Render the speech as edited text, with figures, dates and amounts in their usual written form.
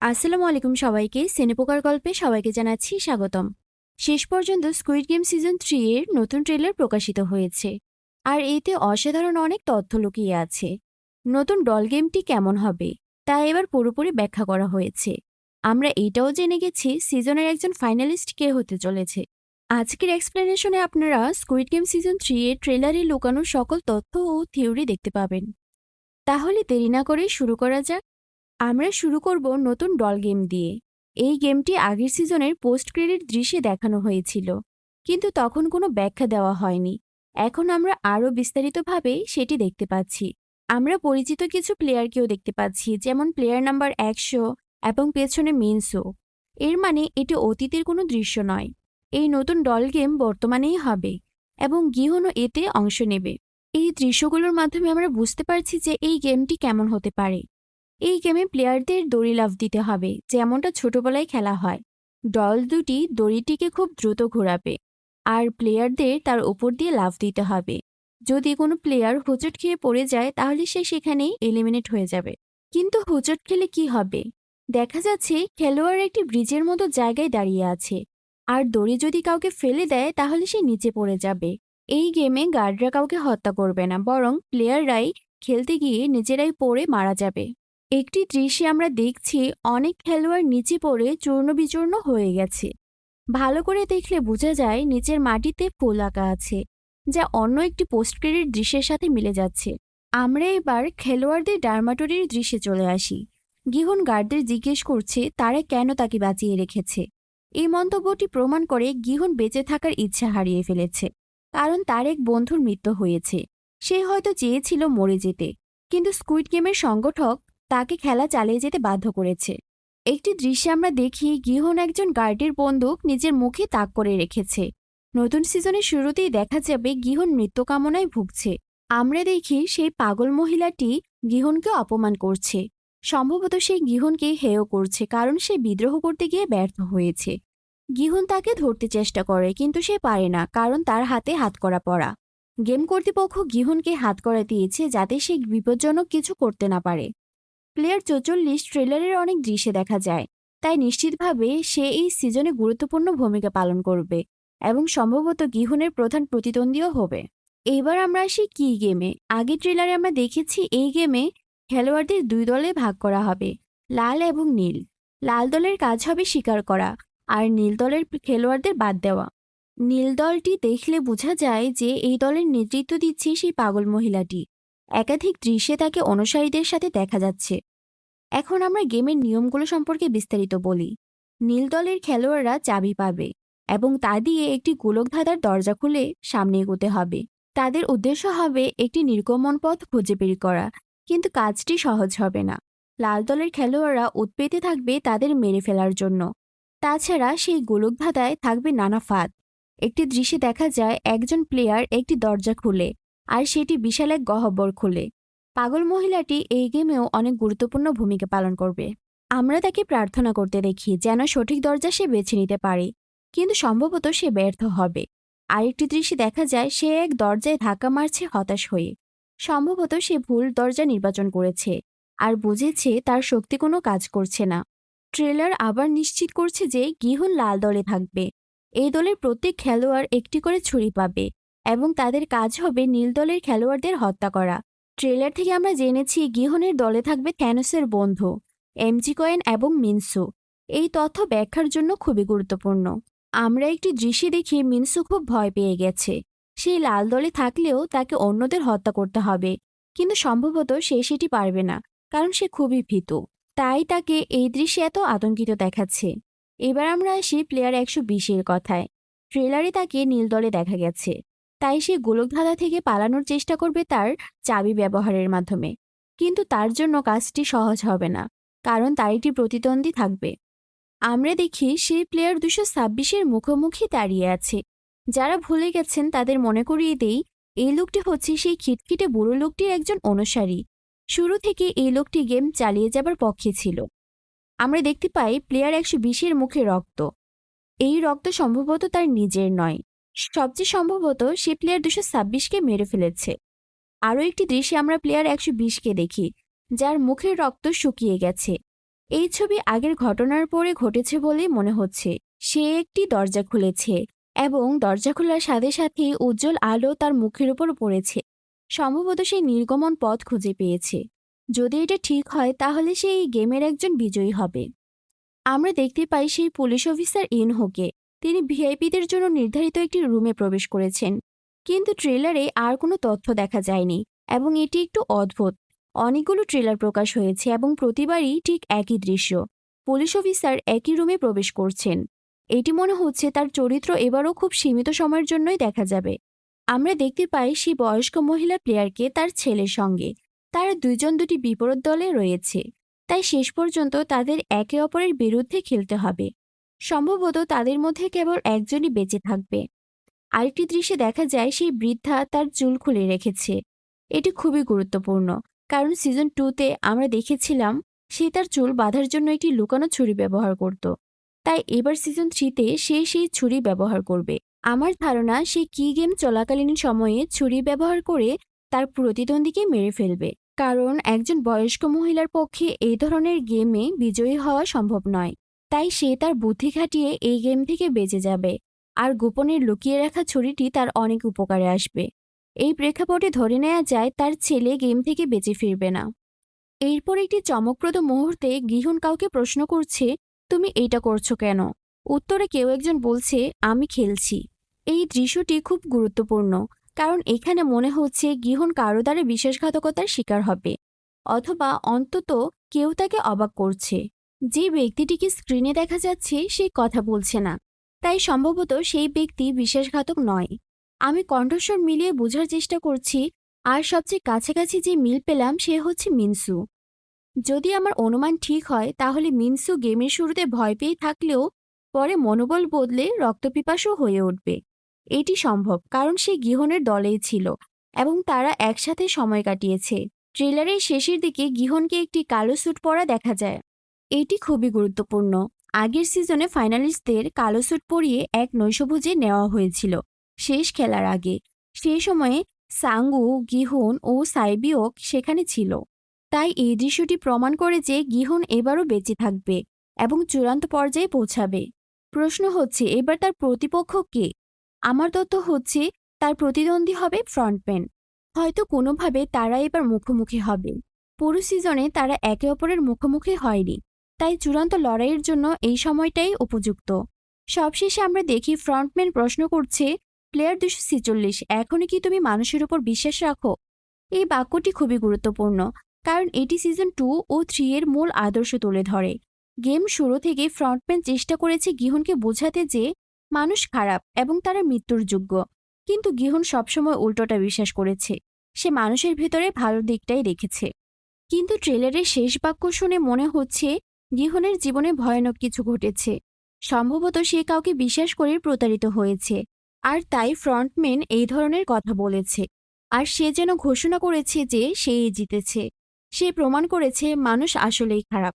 আসসালামু আলাইকুম সবাইকে। সিনেপোকার গল্পে সবাইকে জানাচ্ছি স্বাগতম। শেষ পর্যন্ত স্কুইড গেম সিজন 3 এর নতুন ট্রেলার প্রকাশিত হয়েছে। আর এতে অসাধারণ অনেক তথ্য লুকিয়ে আছে। নতুন ডল গেমটি কেমন হবে তা এবার পুরোপুরি ব্যাখ্যা করা হয়েছে। আমরা এটাও জেনে গেছি সিজনের একজন ফাইনালিস্ট কে হতে চলেছে। আজকের এক্সপ্লেনেশনে আপনারা স্কুইড গেম সিজন 3 এর ট্রেলারে লুকানো সকল তথ্য ও থিওরি দেখতে পাবেন। তাহলে দেরি না করে শুরু করা যাক। আমরা শুরু করব নতুন ডল গেম দিয়ে। এই গেমটি আগের সিজনের পোস্ট ক্রেডিট দৃশ্যে দেখানো হয়েছিল, কিন্তু তখন কোনো ব্যাখ্যা দেওয়া হয়নি। এখন আমরা আরও বিস্তারিতভাবে সেটি দেখতে পাচ্ছি। আমরা পরিচিত কিছু প্লেয়ারকেও দেখতে পাচ্ছি, যেমন প্লেয়ার নাম্বার 100 এবং পেছনে মিনসো। এর মানে এটি অতীতের কোনো দৃশ্য নয়। এই নতুন ডল গেম বর্তমানেই হবে এবং গিহনও এতে অংশ নেবে। এই দৃশ্যগুলোর মাধ্যমে আমরা বুঝতে পারছি যে এই গেমটি কেমন হতে পারে। এই গেমে প্লেয়ারদের দড়ি লাফ দিতে হবে, যেমনটা ছোটবেলায় খেলা হয়। ডল দুটি দড়িটিকে খুব দ্রুত ঘোরাবে আর প্লেয়ারদের তার উপর দিয়ে লাফ দিতে হবে। যদি কোনো প্লেয়ার হোঁচট খেয়ে পড়ে যায় তাহলে সে সেখানেই এলিমিনেট হয়ে যাবে। কিন্তু হোঁচট খেলে কি হবে? দেখা যাচ্ছে খেলোয়াড় একটি ব্রিজের মতো জায়গায় দাঁড়িয়ে আছে, আর দড়ি যদি কাউকে ফেলে দেয় তাহলে সে নিচে পড়ে যাবে। এই গেমে গার্ডরা কাউকে হত্যা করবে না, বরং প্লেয়াররাই খেলতে গিয়ে নিজেরাই পড়ে মারা যাবে। একটি দৃশ্যে আমরা দেখছি অনেক খেলোয়াড় নিচে পড়ে চূর্ণ বিচূর্ণ হয়ে গেছে। ভালো করে দেখলে বোঝা যায় নিচের মাটিতে ফুল আঁকা আছে, যা অন্য একটি পোস্ট ক্রেডিট দৃশ্যের সাথে মিলে যাচ্ছে। আমরা এবার খেলোয়াড়দের ডার্মাটোরির দৃশ্যে চলে আসি। গিহন গার্ডদের জিজ্ঞেস করছে তারা কেন তাকে বাঁচিয়ে রেখেছে। এই মন্তব্যটি প্রমাণ করে গিহন বেঁচে থাকার ইচ্ছা হারিয়ে ফেলেছে, কারণ তার এক বন্ধুর মৃত্যু হয়েছে। সে হয়তো চেয়েছিল মরে যেতে, কিন্তু স্কুইড গেমের সংগঠক তাকে খেলা চালিয়ে যেতে বাধ্য করেছে। একটি দৃশ্যে আমরা দেখি গিহন একজন গার্ডের বন্দুক নিজের মুখে তাক করে রেখেছে। নতুন সিজনের শুরুতেই দেখা যাবে গিহন মৃত্যু কামনায় ভুগছে। আমরা দেখি সেই পাগল মহিলাটি গিহনকে অপমান করছে। সম্ভবত সেই গিহনকে হেয় করছে, কারণ সে বিদ্রোহ করতে গিয়ে ব্যর্থ হয়েছে। গিহন তাকে ধরতে চেষ্টা করে, কিন্তু সে পারে না, কারণ তার হাতে হাতকড়া পরা। গেম কর্তৃপক্ষ গিহনকে হাতকড়া দিয়েছে যাতে সে বিপজ্জনক কিছু করতে না পারে। প্লেয়ার 44 ট্রেলারের অনেক দৃশ্যে দেখা যায়, তাই নিশ্চিতভাবে সে এই সিজনে গুরুত্বপূর্ণ ভূমিকা পালন করবে এবং সম্ভবত গিহনের প্রধান প্রতিদ্বন্দ্বীও হবে। এইবার আমরা আসি কি গেমে। আগের ট্রেলারে আমরা দেখেছি এই গেমে খেলোয়াড়দের দুই দলে ভাগ করা হবে, লাল এবং নীল। লাল দলের কাজ হবে শিকার করা, আর নীল দলের খেলোয়াড়দের বাদ দেওয়া। নীল দলটি দেখলে বোঝা যায় যে এই দলের নেতৃত্ব দিচ্ছে সেই পাগল মহিলাটি। একাধিক দৃশ্যে তাকে অনুসারীদের সাথে দেখা যাচ্ছে। এখন আমরা গেমের নিয়মগুলো সম্পর্কে বিস্তারিত বলি। নীল দলের খেলোয়াড়রা চাবি পাবে এবং তা দিয়ে একটি গোলকধাঁধার দরজা খুলে সামনে এগোতে হবে। তাদের উদ্দেশ্য হবে একটি নির্গমন পথ খুঁজে বের করা, কিন্তু কাজটি সহজ হবে না। লাল দলের খেলোয়াড়রা উৎপেতে থাকবে তাদের মেরে ফেলার জন্য। তাছাড়া সেই গোলকধাঁধায় থাকবে নানা ফাঁদ। একটি দৃশ্যে দেখা যায় একজন প্লেয়ার একটি দরজা খুলে, আর সেটি বিশাল এক গহ্বর খুলে। পাগল মহিলাটি এই গেমেও অনেক গুরুত্বপূর্ণ ভূমিকা পালন করবে। আমরা তাকে প্রার্থনা করতে দেখি যেন সঠিক দরজা সে বেছে নিতে পারে, কিন্তু সম্ভবত সে ব্যর্থ হবে। আরেকটি দৃশ্যে দেখা যায় সে এক দরজায় ধাক্কা মারছে হতাশ হয়ে। সম্ভবত সে ভুল দরজা নির্বাচন করেছে আর বুঝেছে তার শক্তি কোনো কাজ করছে না। ট্রেলার আবার নিশ্চিত করছে যে গিহন লাল দলে থাকবে। এই দলের প্রত্যেক খেলোয়াড় একটি করে ছুরি পাবে এবং তাদের কাজ হবে নীল দলের খেলোয়াড়দের হত্যা করা। ট্রেলার থেকে আমরা জেনেছি গিহনের দলে থাকবে থ্যানোসের বন্ধু এমজি কয়েন এবং মিনসু। এই তথ্য ব্যাখ্যার জন্য খুবই গুরুত্বপূর্ণ। আমরা একটি দৃশ্যে দেখি মিনসু খুব ভয় পেয়ে গেছে। সেই লাল দলে থাকলেও তাকে অন্যদের হত্যা করতে হবে, কিন্তু সম্ভবত সে সেটি পারবে না, কারণ সে খুবই ভীতু। তাই তাকে এই দৃশ্যে এত আতঙ্কিত দেখাচ্ছে। এবার আমরা আসি প্লেয়ার 120-এর কথায়। ট্রেলারে তাকে নীল দলে দেখা গেছে, তাই সে গোলকধাঁধা থেকে পালানোর চেষ্টা করবে তার চাবি ব্যবহারের মাধ্যমে। কিন্তু তার জন্য কাজটি সহজ হবে না, কারণ তার একটি প্রতিদ্বন্দ্বী থাকবে। আমরা দেখি সেই প্লেয়ার 226-এর মুখোমুখি দাঁড়িয়ে আছে। যারা ভুলে গেছেন তাদের মনে করিয়ে দেই, এই লোকটি হচ্ছে সেই খিটখিটে বুড়ো লোকটির একজন অনুসারী। শুরু থেকে এই লোকটি গেম চালিয়ে যাবার পক্ষে ছিল। আমরা দেখতে পাই প্লেয়ার 120-এর মুখে রক্ত। এই রক্ত সম্ভবত তার নিজের নয়। সবচেয়ে সম্ভবত সে প্লেয়ার 226-কে মেরে ফেলেছে। আরও একটি দৃশ্যে আমরা প্লেয়ার 120-কে দেখি, যার মুখের রক্ত শুকিয়ে গেছে। এই ছবি আগের ঘটনার পরে ঘটেছে বলে মনে হচ্ছে। সে একটি দরজা খুলেছে এবং দরজা খোলার সাথে সাথে উজ্জ্বল আলো তার মুখের উপর পড়েছে। সম্ভবত সে নির্গমন পথ খুঁজে পেয়েছে। যদি এটা ঠিক হয় তাহলে সে এই গেমের একজন বিজয়ী হবে। আমরা দেখতে পাই সেই পুলিশ অফিসার ইনহোকে। তিনি ভিআইপিদের জন্য নির্ধারিত একটি রুমে প্রবেশ করেছেন, কিন্তু ট্রেলারে আর কোনো তথ্য দেখা যায়নি এবং এটি একটু অদ্ভুত। অনেকগুলো ট্রেলার প্রকাশ হয়েছে এবং প্রতিবারই ঠিক একই দৃশ্য। পুলিশ অফিসার একই রুমে প্রবেশ করছেন। এটি মনে হচ্ছে তার চরিত্র এবারও খুব সীমিত সময়ের জন্যই দেখা যাবে। আমরা দেখতে পাই সেই বয়স্ক মহিলা প্লেয়ারকে তার ছেলের সঙ্গে। তারা দুইজন দুটি বিপরীত দলে রয়েছে, তাই শেষ পর্যন্ত তাদের একে অপরের বিরুদ্ধে খেলতে হবে। সম্ভবত তাদের মধ্যে কেবল একজনই বেঁচে থাকবে। আরেকটি দৃশ্যে দেখা যায় সেই বৃদ্ধা তার চুল খুলে রেখেছে। এটি খুবই গুরুত্বপূর্ণ, কারণ সিজন 2-তে আমরা দেখেছিলাম সে তার চুল বাঁধার জন্য একটি লুকানো ছুরি ব্যবহার করত। তাই এবার সিজন 3-তে সে সেই ছুরি ব্যবহার করবে। আমার ধারণা সে কি গেম চলাকালীন সময়ে ছুরি ব্যবহার করে তার প্রতিদ্বন্দ্বীকে মেরে ফেলবে, কারণ একজন বয়স্ক মহিলার পক্ষে এই ধরনের গেমে বিজয়ী হওয়া সম্ভব নয়। তাই সে তার বুদ্ধি খাটিয়ে এই গেম থেকে বেঁচে যাবে, আর গোপনে লুকিয়ে রাখা ছুরিটি তার অনেক উপকারে আসবে। এই প্রেক্ষাপটে ধরে নেওয়া যায় তার ছেলে গেম থেকে বেঁচে ফিরবে না। এরপর একটি চমকপ্রদ মুহূর্তে গিহুন কাউকে প্রশ্ন করছে, তুমি এইটা করছো কেন? উত্তরে কেউ একজন বলছে, আমি খেলছি। এই দৃশ্যটি খুব গুরুত্বপূর্ণ, কারণ এখানে মনে হচ্ছে গিহুন কারো দ্বারা বিশ্বাসঘাতকতার শিকার হবে, অথবা অন্তত কেউ তাকে অবাক করছে। যে ব্যক্তিটিকে স্ক্রিনে দেখা যাচ্ছে সে কথা বলছে না, তাই সম্ভবত সেই ব্যক্তি বিশ্বাসঘাতক নয়। আমি কণ্ঠস্বর মিলিয়ে বোঝার চেষ্টা করছি, আর সবচেয়ে কাছাকাছি যে মিল পেলাম সে হচ্ছে মিনসু। যদি আমার অনুমান ঠিক হয় তাহলে মিনসু গেমের শুরুতে ভয় পেয়ে থাকলেও পরে মনোবল বদলে রক্তপিপাসু হয়ে উঠবে। এটি সম্ভব কারণ সে গিহনের দলেই ছিল এবং তারা একসাথে সময় কাটিয়েছে। ট্রেলারের শেষের দিকে গিহনকে একটি কালো স্যুট পরা দেখা যায়। এটি খুবই গুরুত্বপূর্ণ। আগের সিজনে ফাইনালিস্টদের কালো স্যুট পরিয়ে এক নৈশভোজে নেওয়া হয়েছিল শেষ খেলার আগে। সেই সময়ে সাঙ্গু, গিহন ও সাইবিওক সেখানে ছিল। তাই এই দৃশ্যটি প্রমাণ করে যে গিহন এবারও বেঁচে থাকবে এবং চূড়ান্ত পর্যায়ে পৌঁছাবে। প্রশ্ন হচ্ছে এবার তার প্রতিপক্ষ কে? আমার তথ্য হচ্ছে তার প্রতিদ্বন্দ্বী হবে ফ্রন্টম্যান। হয়তো কোনোভাবে তারা এবার মুখোমুখি হবে। পুরো সিজনে তারা একে অপরের মুখোমুখি হয়নি, তাই চূড়ান্ত লড়াইয়ের জন্য এই সময়টাই উপযুক্ত। সবশেষে আমরা দেখি ফ্রন্টম্যান প্রশ্ন করছে, প্লেয়ার 246, এখনই কি তুমি মানুষের উপর বিশ্বাস রাখো? এই বাক্যটি খুবই গুরুত্বপূর্ণ, কারণ এটি সিজন 2 ও 3 এর মূল আদর্শ তুলে ধরে। গেম শুরু থেকে ফ্রন্টম্যান চেষ্টা করেছে গিহনকে বোঝাতে যে মানুষ খারাপ এবং তারা মৃত্যুর যোগ্য, কিন্তু গিহন সবসময় উল্টোটা বিশ্বাস করেছে। সে মানুষের ভেতরে ভালো দিকটাই রেখেছে। কিন্তু ট্রেলারের শেষ বাক্য শুনে মনে হচ্ছে গিহনের জীবনে ভয়ানক কিছু ঘটেছে। সম্ভবত সে কাউকে বিশ্বাস করে প্রতারিত হয়েছে, আর তাই ফ্রন্টম্যান এই ধরনের কথা বলেছে। আর সে যেন ঘোষণা করেছে যে সেই জিতেছে। সে প্রমাণ করেছে মানুষ আসলেই খারাপ।